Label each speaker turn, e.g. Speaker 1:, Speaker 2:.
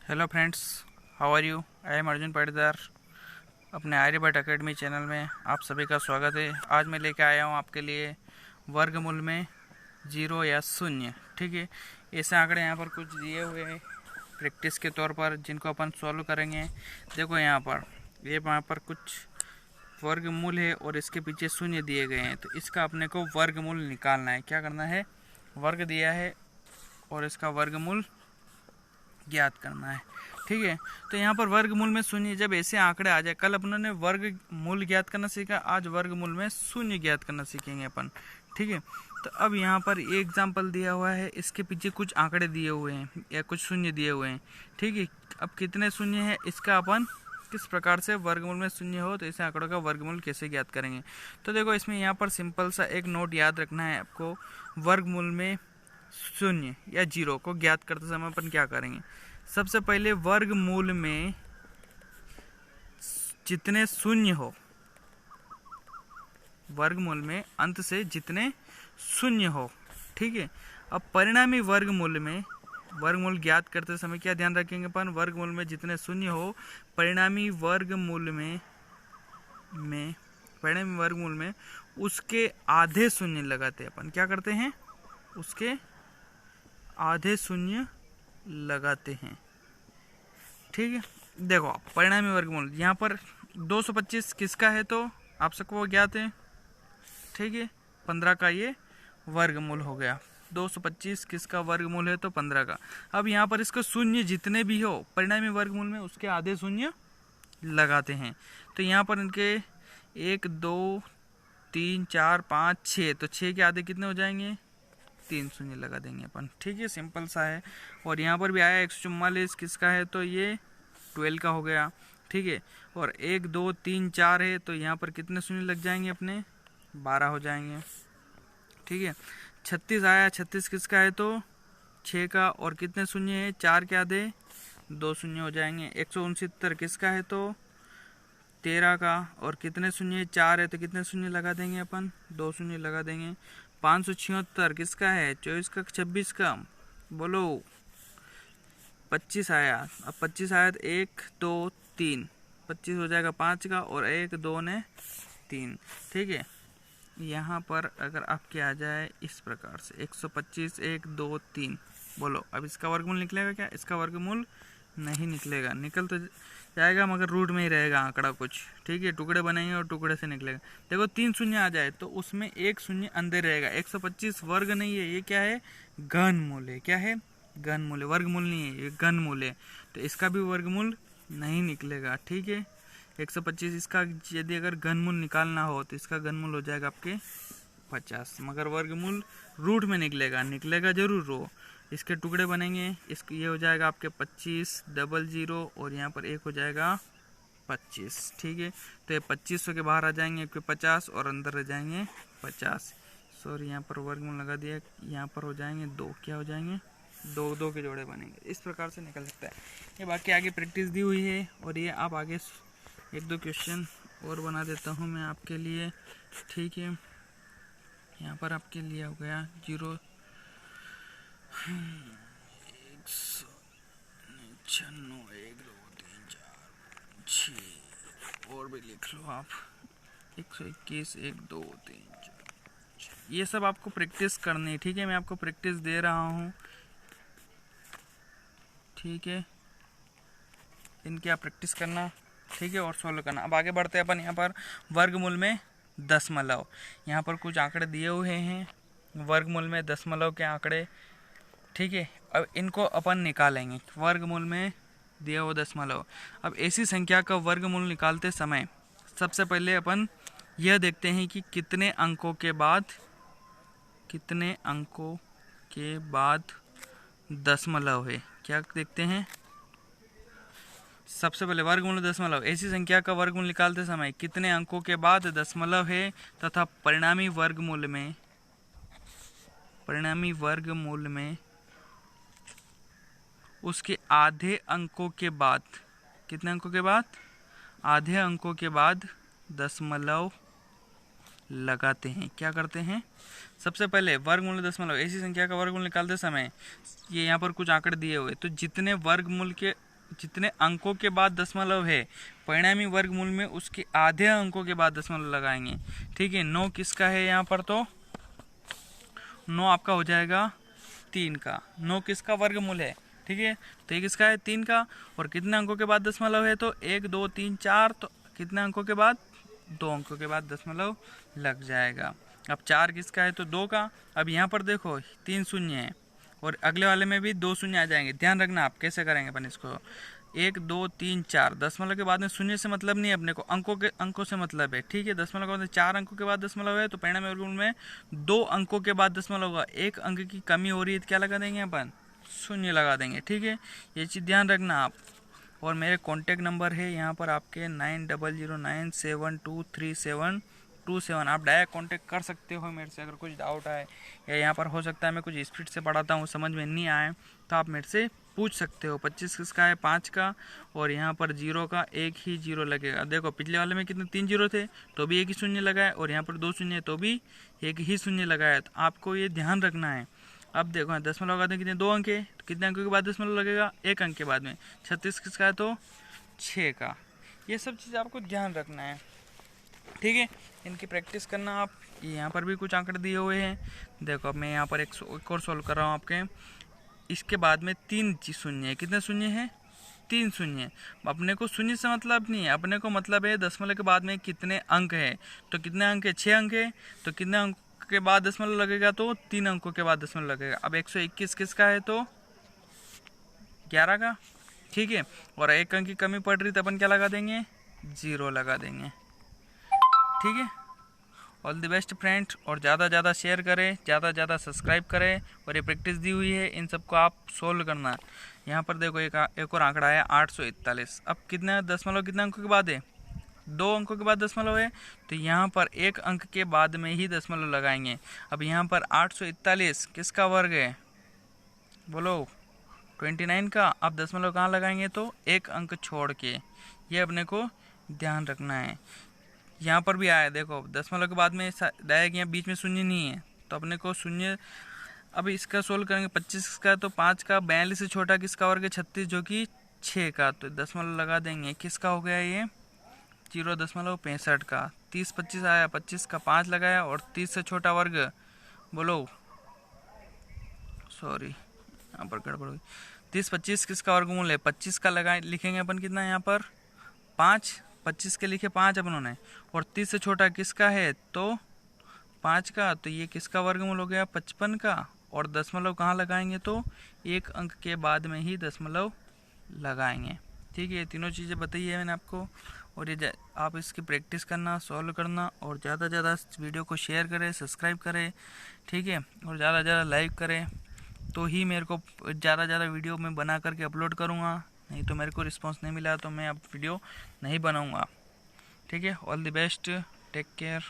Speaker 1: Hello friends, how are you? I am Arjun Patidar. अपने Aryabhatta academy channel में आप सभी का स्वागत है। आज मैं लेके आया हूँ आपके लिए वर्गमूल में जीरो या शून्य। ठीक है, ऐसे आंकड़े यहाँ पर कुछ दिए हुए हैं प्रैक्टिस के तौर पर, जिनको अपन सॉल्व करेंगे। देखो यहाँ पर कुछ वर्गमूल है और इसके पीछे शून्य दिए गए हैं, तो इसका अपने को वर्गमूल निकालना है। क्या करना है? वर्ग दिया है और इसका वर्गमूल ज्ञात करना है। ठीक है, तो यहाँ पर वर्गमूल में शून्य, जब ऐसे आंकड़े आ जाए, कल अपनों ने वर्गमूल ज्ञात करना सीखा, आज वर्गमूल में शून्य ज्ञात करना सीखेंगे अपन। ठीक है, तो अब यहाँ पर एक एग्जाम्पल दिया हुआ है, इसके पीछे कुछ आंकड़े दिए हुए हैं या कुछ शून्य दिए हुए हैं। ठीक है, अब कितने शून्य है, इसका अपन किस प्रकार से वर्गमूल में शून्य हो तो इसे आंकड़ों का वर्गमूल कैसे ज्ञात करेंगे। तो देखो, इसमें यहाँ पर सिंपल सा एक नोट याद रखना है आपको। वर्गमूल में शून्य या जीरो को ज्ञात करते समय अपन क्या करेंगे? सबसे पहले वर्गमूल में जितने शून्य हो, वर्गमूल में अंत से जितने शून्य हो। ठीक है, अब परिणामी वर्गमूल में वर्गमूल ज्ञात करते समय क्या ध्यान रखेंगे अपन? वर्गमूल में जितने शून्य हो, परिणामी वर्गमूल में उसके आधे शून्य लगाते हैं अपन। क्या करते हैं? उसके आधे शून्य लगाते हैं। ठीक है, देखो परिणामी वर्गमूल यहाँ पर 225 किसका है तो आप सबको ज्ञात है। ठीक है, 15 का ये वर्गमूल हो गया। 225 किसका वर्गमूल है तो 15 का। अब यहाँ पर इसको शून्य जितने भी हो परिणामी वर्गमूल में उसके आधे शून्य लगाते हैं। तो यहाँ पर इनके 1 2 3 4 5 6, तो 6 के आधे कितने हो जाएंगे? 3 शून्य लगा देंगे अपन। ठीक है, सिंपल सा है। और यहाँ पर भी आया 144 किसका है तो ये 12 का हो गया। ठीक है, और 1 2 3 4 है, तो यहाँ पर कितने शून्य लग जाएंगे अपने? 12 हो जाएंगे। ठीक है, 36 आया, 36 किसका है तो 6 का, और कितने शून्य है? 4 के आधे 2 शून्य हो जाएंगे। 169 किसका है तो 13 का, और कितने शून्य है? 4 है, तो कितने शून्य लगा देंगे अपन? 2 शून्य लगा देंगे। 576 किसका है? 24 का 26 का, बोलो 25 आया। अब 25 आया तो 1 2 3, 25 हो जाएगा 5 का, और 1 2 ने 3। ठीक है, यहाँ पर अगर आपके आ जाए इस प्रकार से 125 1 2 3, बोलो अब इसका वर्गमूल निकलेगा क्या? इसका वर्गमूल नहीं निकलेगा। निकल तो जाएगा मगर रूट में ही रहेगा आंकड़ा कुछ। ठीक है, टुकड़े बनेंगे और टुकड़े से निकलेगा। देखो 3 शून्य आ जाए तो उसमें 1 शून्य अंदर रहेगा। 125 वर्ग नहीं है, ये क्या है? घनमूल है। क्या है? घनमूल है, वर्गमूल नहीं है, ये घनमूल है। तो इसका भी वर्गमूल नहीं निकलेगा। ठीक है, 125 इसका यदि अगर घनमूल निकालना हो तो इसका घनमूल हो जाएगा आपके 50, मगर वर्गमूल रूट में निकलेगा जरूर रो। इसके टुकड़े बनेंगे, इसको ये हो जाएगा आपके 25 00, और यहाँ पर 1 हो जाएगा 25। ठीक है, तो ये 2500 के बाहर आ जाएंगे आपके 50, और अंदर रह जाएंगे 50। सॉरी, यहाँ पर वर्गमूल लगा दिया, यहाँ पर हो जाएंगे 2। क्या हो जाएंगे? 2 2 के जोड़े बनेंगे। इस प्रकार से निकल सकता है ये। बाकी आगे प्रैक्टिस दी हुई है, और ये आप आगे 1 2 क्वेश्चन और बना देता हूँ मैं आपके लिए। ठीक है, यहाँ पर आपके लिए हो गया 0 196 1 2 3 4 6, और भी लिख लो आप 121 1 2 3 4 6। ये सब आपको प्रैक्टिस करनी है। ठीक है, मैं आपको प्रैक्टिस दे रहा हूँ। ठीक है, इनकी आप प्रैक्टिस करना। ठीक है, और सॉल्व करना। अब आगे बढ़ते हैं अपन। यहाँ पर वर्गमूल में दशमलव, यहाँ पर कुछ आंकड़े दिए हुए हैं वर्गमूल में दशमलव के आंकड़े। ठीक है, अब इनको अपन निकालेंगे। वर्गमूल में दिया हुआ दशमलव। अब ऐसी संख्या का वर्गमूल निकालते समय सबसे पहले अपन यह देखते हैं कि कितने अंकों के बाद दशमलव है। क्या देखते हैं? सबसे पहले वर्गमूल दशमलव। ऐसी संख्या का वर्गमूल निकालते समय कितने अंकों के बाद दशमलव है, तथा परिणामी वर्गमूल में उसके आधे अंकों के बाद, कितने अंकों के बाद? आधे अंकों के बाद दशमलव लगाते हैं। क्या करते हैं? सबसे पहले वर्गमूल दशमलव। ऐसी संख्या का वर्गमूल निकालते समय ये यहाँ पर कुछ आंकड़े दिए हुए, तो जितने वर्गमूल के जितने अंकों के बाद दशमलव है परिणामी वर्गमूल में उसके आधे अंकों के बाद दशमलव लगाएंगे। ठीक है, 9 किसका है यहाँ पर, तो 9 आपका हो जाएगा 3 का। 9 किसका वर्गमूल है, ठीक है, तो ये किसका है, 3 का। और कितने अंकों के बाद दशमलव है, तो 1 2 3 4, तो कितने अंकों के बाद, 2 अंकों के बाद दशमलव लग जाएगा। अब 4 किसका है, तो 2 का। अब यहाँ पर देखो 3 शून्य है और अगले वाले में भी 2 शून्य आ जाएंगे। ध्यान रखना आप कैसे करेंगे अपन इसको, 1 2 3 4, दशमलव के बाद में शून्य से मतलब नहीं है अपने को, अंकों से मतलब है। ठीक है, दशमलव के बाद 4 अंकों के बाद दशमलव है तो परिणामी वर्गमूल में 2 अंकों के बाद दशमलव होगा। 1 अंक की कमी हो रही है तो क्या लगा देंगे अपन, शून्य लगा देंगे। ठीक है, ये चीज़ ध्यान रखना आप। और मेरे कॉन्टैक्ट नंबर है यहाँ पर आपके 9009723727। आप डायरेक्ट कांटेक्ट कर सकते हो मेरे से अगर कुछ डाउट आए, या यहाँ पर हो सकता है मैं कुछ स्पीड से पढ़ाता हूँ समझ में नहीं आए तो आप मेरे से पूछ सकते हो। 25 किसका है, 5 का। और यहाँ पर 0 का, एक ही 0 लगेगा। देखो पिछले वाले में कितने 3 0 थे तो भी एक ही शून्य लगाए, और यहाँ पर 2 शून्य तो भी एक ही शून्य लगाया। तो आपको ये ध्यान रखना है। अब देखो दशमलव लगाते हैं, कितने 2 अंक है तो कितने अंकों के बाद दशमलव लगेगा, 1 अंक के बाद में। 36 किसका है, तो 6 का। ये सब चीज़ आपको ध्यान रखना है। ठीक है, इनकी प्रैक्टिस करना आप। यहाँ पर भी कुछ आंकड़े दिए हुए हैं। देखो अब मैं यहाँ पर एक और सॉल्व कर रहा हूँ आपके। इसके बाद में 3 शून्य है, कितने शून्य है, 3 शून्य। अपने को शून्य से मतलब नहीं है, अपने को मतलब है दशमलव के बाद में कितने अंक है। तो कितने अंक है, 6 अंक है, तो कितने अंक के बाद दशमलव लगेगा, तो 3 अंकों के बाद दशमलव लगेगा। अब 121 किसका है, तो 11 का। ठीक है, और 1 अंक की कमी पड़ रही तो अपन क्या लगा देंगे, 0 लगा देंगे। ठीक है, ऑल द बेस्ट फ्रेंड। और ज़्यादा ज़्यादा शेयर करें, ज़्यादा ज़्यादा सब्सक्राइब करें। और ये प्रैक्टिस दी हुई है, इन सबको आप सोल्व करना। यहाँ पर देखो एक और आंकड़ा है 841। अब कितने दशमलव कितने अंकों के बाद है, 2 अंकों के बाद दशमलव है, तो यहाँ पर 1 अंक के बाद में ही दशमलव लगाएंगे। अब यहाँ पर 841 किसका वर्ग है, बोलो 29 का। अब दशमलव कहाँ लगाएंगे, तो 1 अंक छोड़ के। ये अपने को ध्यान रखना है। यहाँ पर भी आया देखो दशमलव के बाद में डायरेक्ट यहाँ बीच में शून्य नहीं है तो अपने को शून्य। अब इसका सोल्व करेंगे, 25 का तो 5 का। 42 से छोटा किसका वर्ग है, 36 जो कि 6 का। तो दशमलव लगा देंगे, किसका हो गया ये, 0.65 का। 30 25 आया, 25 का 5 लगाया, और 30 से छोटा वर्ग बोलो, सॉरी यहाँ पर गड़बड़ हुई। 30 25 किसका वर्गमूल है, 25 का लगाए लिखेंगे अपन, कितना यहाँ पर 5, 25 के लिखे 5 अपन ने। और 30 से छोटा किसका है, तो 5 का। तो ये किसका वर्गमूल हो गया, 55 का। और दशमलव कहाँ लगाएंगे, तो 1 अंक के बाद में ही दशमलव लगाएंगे। ठीक है, ये तीनों चीज़ें बताई है मैंने आपको। और ये आप इसकी प्रैक्टिस करना, सॉल्व करना, और ज़्यादा ज़्यादा वीडियो को शेयर करें, सब्सक्राइब करें। ठीक है, और ज़्यादा ज़्यादा लाइक करें, तो ही मेरे को ज़्यादा वीडियो मैं बना करके अपलोड करूँगा। नहीं तो मेरे को रिस्पांस नहीं मिला तो मैं अब वीडियो नहीं बनाऊँगा। ठीक है, all the best, take care.